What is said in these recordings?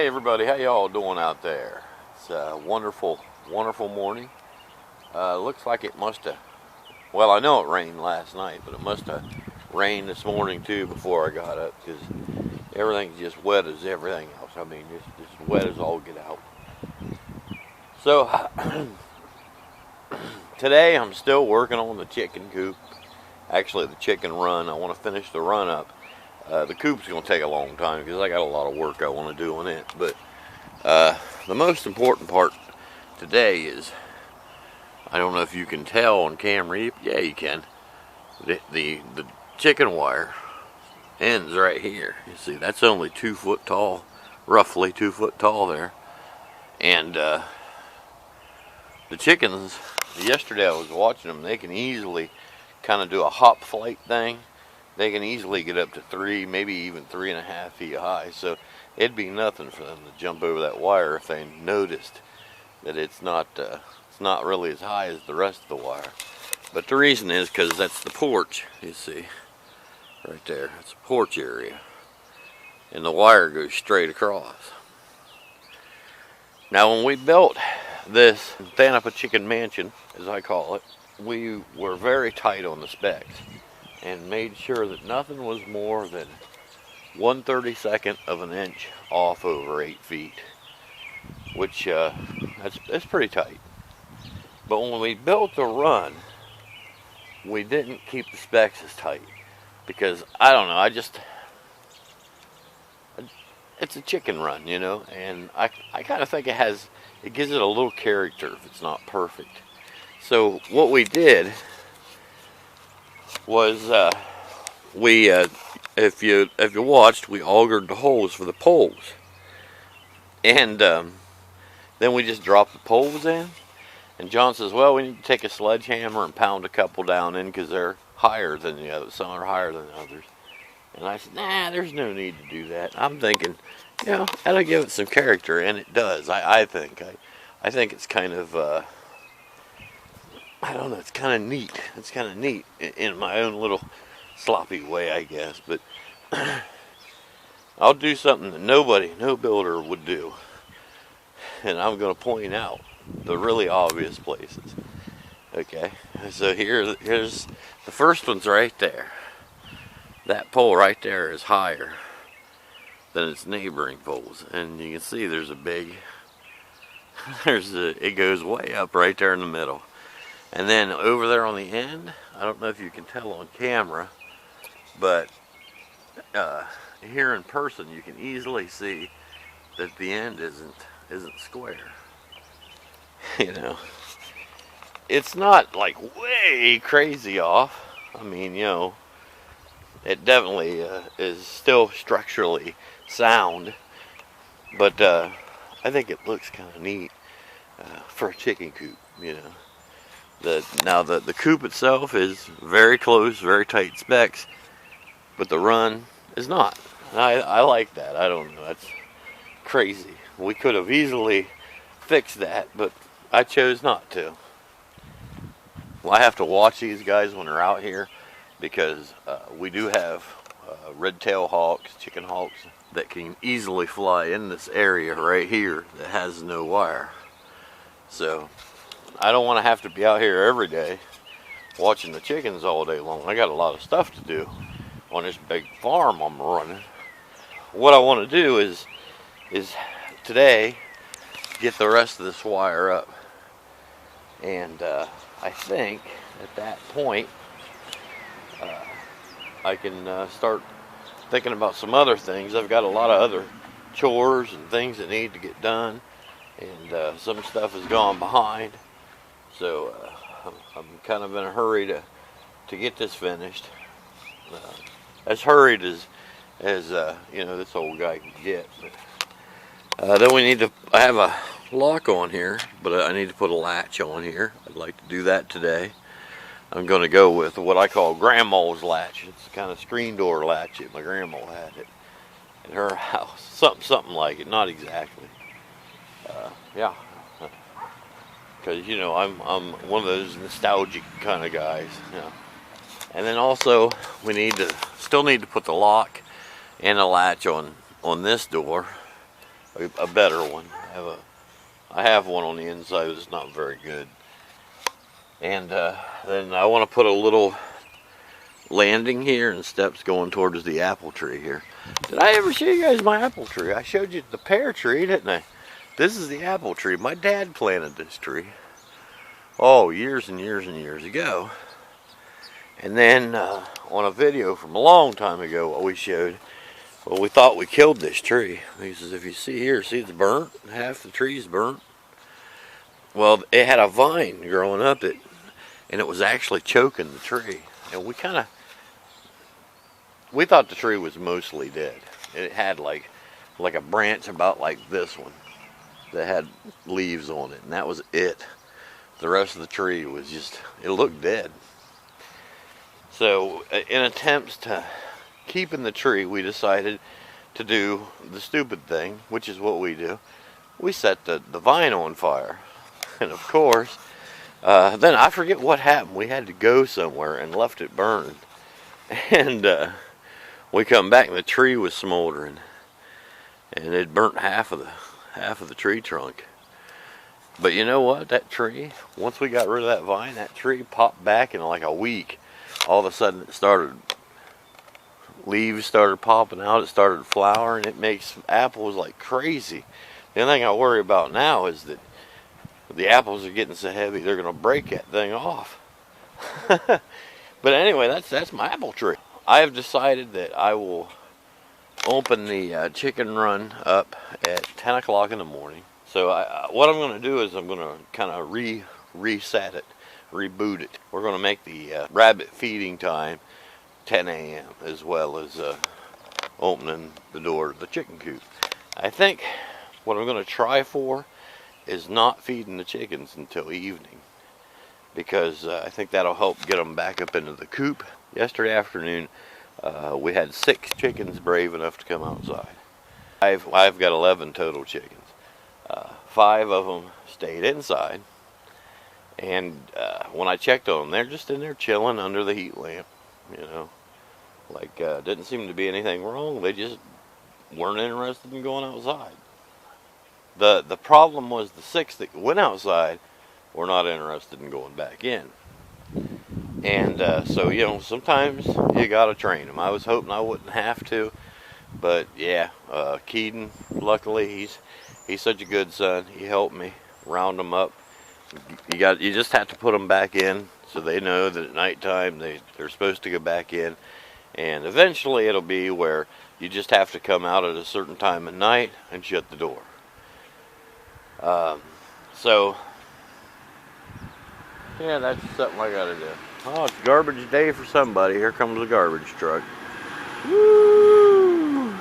Hey everybody, how y'all doing out there? It's a wonderful, wonderful morning. Looks like it must have, well, I know it rained last night, but it must have rained this morning too before I got up, because everything's just wet as everything else. I mean, just wet as all get out. So, today I'm still working on the chicken coop. Actually, the chicken run. I want to finish the run up. The coop's going to take a long time because I got a lot of work I want to do on it. But the most important part today is, I don't know if you can tell on camera. Yeah, you can. The chicken wire ends right here. You see, that's only 2 foot tall, roughly 2 foot tall there. And the chickens, yesterday I was watching them, they can easily kind of do a hop flight thing. They can easily get up to 3, maybe even 3.5 feet high. So it'd be nothing for them to jump over that wire if they noticed that it's not really as high as the rest of the wire. But the reason is because that's the porch, you see, right there. It's a porch area, and the wire goes straight across. Now, when we built this Thanapa Chicken Mansion, as I call it, we were very tight on the specs and made sure that nothing was more than 1/32 of an inch off over 8 feet, which that's pretty tight. But when we built the run, we didn't keep the specs as tight because, I don't know, it's a chicken run, you know, and I kind of think it gives it a little character if it's not perfect. So what we did was if you watched, we augered the holes for the poles, and then we just dropped the poles in. And John says, well, we need to take a sledgehammer and pound a couple down in because they're higher than the others. Some are higher than others. And I said, nah, there's no need to do that. I'm thinking, you know, that'll give it some character, and it does. I think it's kind of I don't know, it's kind of neat. It's kind of neat in my own little sloppy way, I guess. But I'll do something that no builder would do. And I'm going to point out the really obvious places. Okay, so here's the first one's right there. That pole right there is higher than its neighboring poles. And you can see there's a big, it goes way up right there in the middle. And then over there on the end, I don't know if you can tell on camera, but here in person you can easily see that the end isn't square. You know, it's not like way crazy off. I mean, you know, it definitely is still structurally sound, but I think it looks kind of neat for a chicken coop, you know. Now the coop itself is very close, very tight specs, but the run is not. I like that. I don't know, that's crazy. We could have easily fixed that, but I chose not to. Well, I have to watch these guys when they're out here because we do have red-tailed hawks, chicken hawks, that can easily fly in this area right here that has no wire. So I don't want to have to be out here every day watching the chickens all day long. I got a lot of stuff to do on this big farm I'm running. What I want to do is today get the rest of this wire up, and I think at that point I can start thinking about some other things. I've got a lot of other chores and things that need to get done, and some stuff has gone behind. So I'm kind of in a hurry to get this finished. As hurried as you know, this old guy can get. But, then we need to. I have a lock on here, but I need to put a latch on here. I'd like to do that today. I'm going to go with what I call Grandma's latch. It's a kind of screen door latch that my grandma had it in her house. Something like it, not exactly. Yeah. Because, you know, I'm one of those nostalgic kind of guys, you know. And then also we still need to put the lock and a latch on this door a better one. I have one on the inside that's not very good. And then I want to put a little landing here and steps going towards the apple tree here. Did I ever show you guys my apple tree? I showed you the pear tree, didn't I? This is the apple tree. My dad planted this tree. Oh, years and years and years ago. And then on a video from a long time ago, what we showed, well, we thought we killed this tree. He says, if you see here, see it's burnt? Half the tree's burnt. Well, it had a vine growing up it, and it was actually choking the tree. And we thought the tree was mostly dead. It had like a branch about like this one that had leaves on it, and that was it. The rest of the tree was just, it looked dead. So in attempts to keeping the tree, we decided to do the stupid thing, which is what we do. We set the vine on fire. And of course, then I forget what happened. We had to go somewhere and left it burned. And we come back and the tree was smoldering. And it burnt half of the tree trunk. But you know what? That tree, once we got rid of that vine, that tree popped back in like a week. All of a sudden leaves started popping out, it started flowering, it makes apples like crazy. The only thing I worry about now is that the apples are getting so heavy they're going to break that thing off. But anyway, that's my apple tree. I have decided that I will open the chicken run up at 10 o'clock in the morning. So what I'm going to do is I'm going to kind of reset it, reboot it. We're going to make the rabbit feeding time 10 a.m. as well as opening the door to the chicken coop. I think what I'm going to try for is not feeding the chickens until evening, because I think that'll help get them back up into the coop. Yesterday afternoon we had 6 chickens brave enough to come outside. I've got 11 total chickens. 5 of them stayed inside, and when I checked on them, they're just in there chilling under the heat lamp, you know, like didn't seem to be anything wrong. They just weren't interested in going outside. The problem was the 6 that went outside were not interested in going back in. And so, you know, sometimes you gotta train them. I was hoping I wouldn't have to, but yeah, Keaton, luckily he's such a good son. He helped me round them up. You just have to put them back in so they know that at nighttime they're supposed to go back in. And eventually it'll be where you just have to come out at a certain time of night and shut the door. So yeah, that's something I gotta do. Oh, it's garbage day for somebody. Here comes the garbage truck. Woo!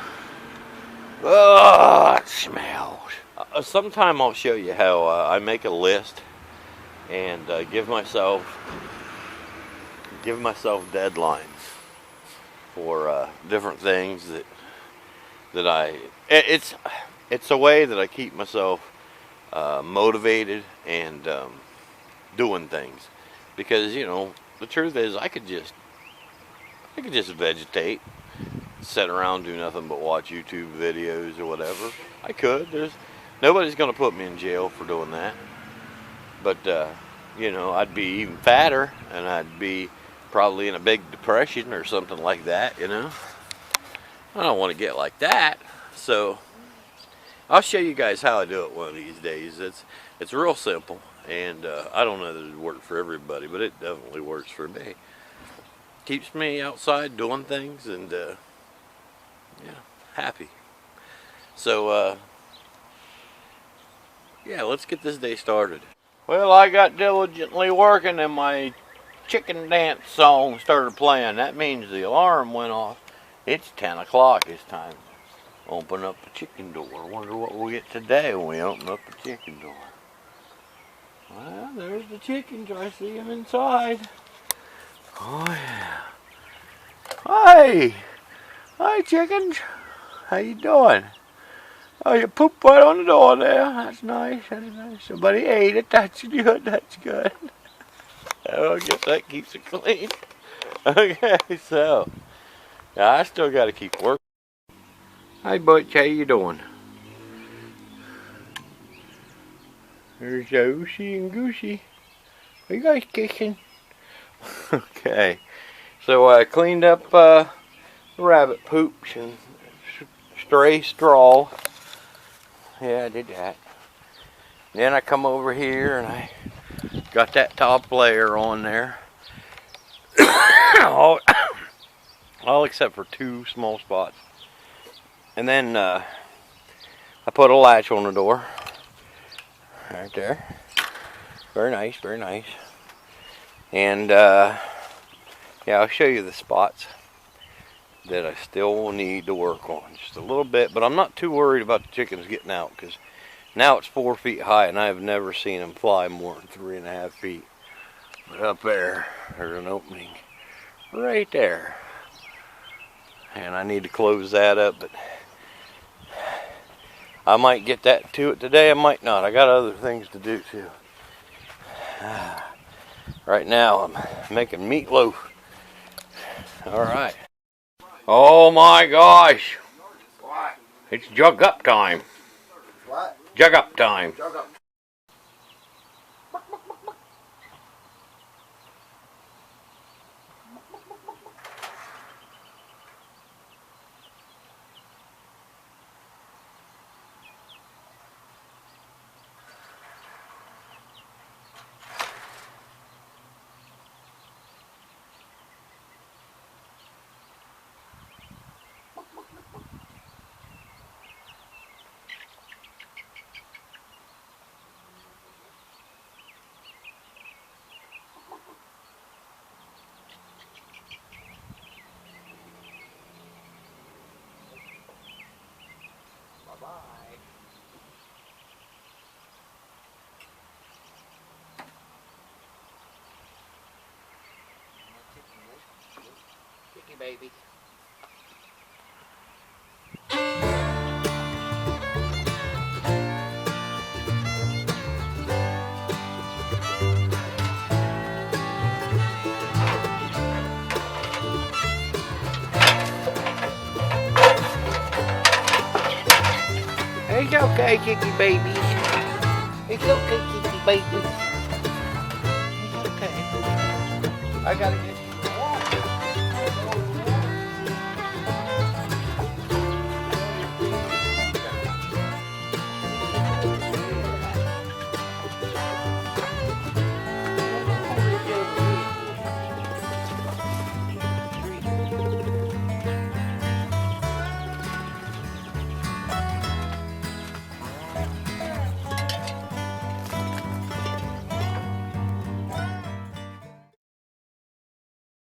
Oh, it smells. Sometime I'll show you how I make a list and give myself deadlines for different things that it's a way that I keep myself motivated and doing things, because you know the truth is I could just vegetate, sit around, do nothing but watch YouTube videos or whatever. I could. Nobody's going to put me in jail for doing that. But you know, I'd be even fatter, and I'd be probably in a big depression or something like that. You know, I don't want to get like that. So I'll show you guys how I do it one of these days. It's real simple, and I don't know that it'd work for everybody, but it definitely works for me. Keeps me outside doing things and yeah, happy. So yeah, let's get this day started. Well, I got diligently working and my chicken dance song started playing. That means the alarm went off. It's 10 o'clock. It's time to open up the chicken door. Wonder what we'll get today when we open up the chicken door. Well, there's the chickens. I see them inside. Oh yeah. Hi! Hi, chickens. How you doing? Oh, you pooped right on the door there. That's nice. That's nice. Somebody ate it. That's good. That's good. Oh, I guess that keeps it clean. Okay, so yeah, I still got to keep working. Hi, Butch. How you doing? There's Ooshy and Goosey. Are you guys kissing? Okay. So I cleaned up rabbit poops and stray straw. Yeah, I did that. Then I come over here and I got that top layer on there. all, all except for 2 small spots. And then I put a latch on the door. Right there. Very nice, very nice. And yeah, I'll show you the spots that I still will need to work on just a little bit, but I'm not too worried about the chickens getting out because now it's 4 feet high and I've never seen them fly more than 3.5 feet. But up there, there's an opening right there. And I need to close that up, but I might get that to it today, I might not. I got other things to do too. Right now I'm making meatloaf. Alright. Oh my gosh. What? It's jug up time. What? Jug up time. Jug up. Bye-bye. Chicky baby. It's okay, Kiki baby. It's okay, Kiki baby. It's okay. I gotta get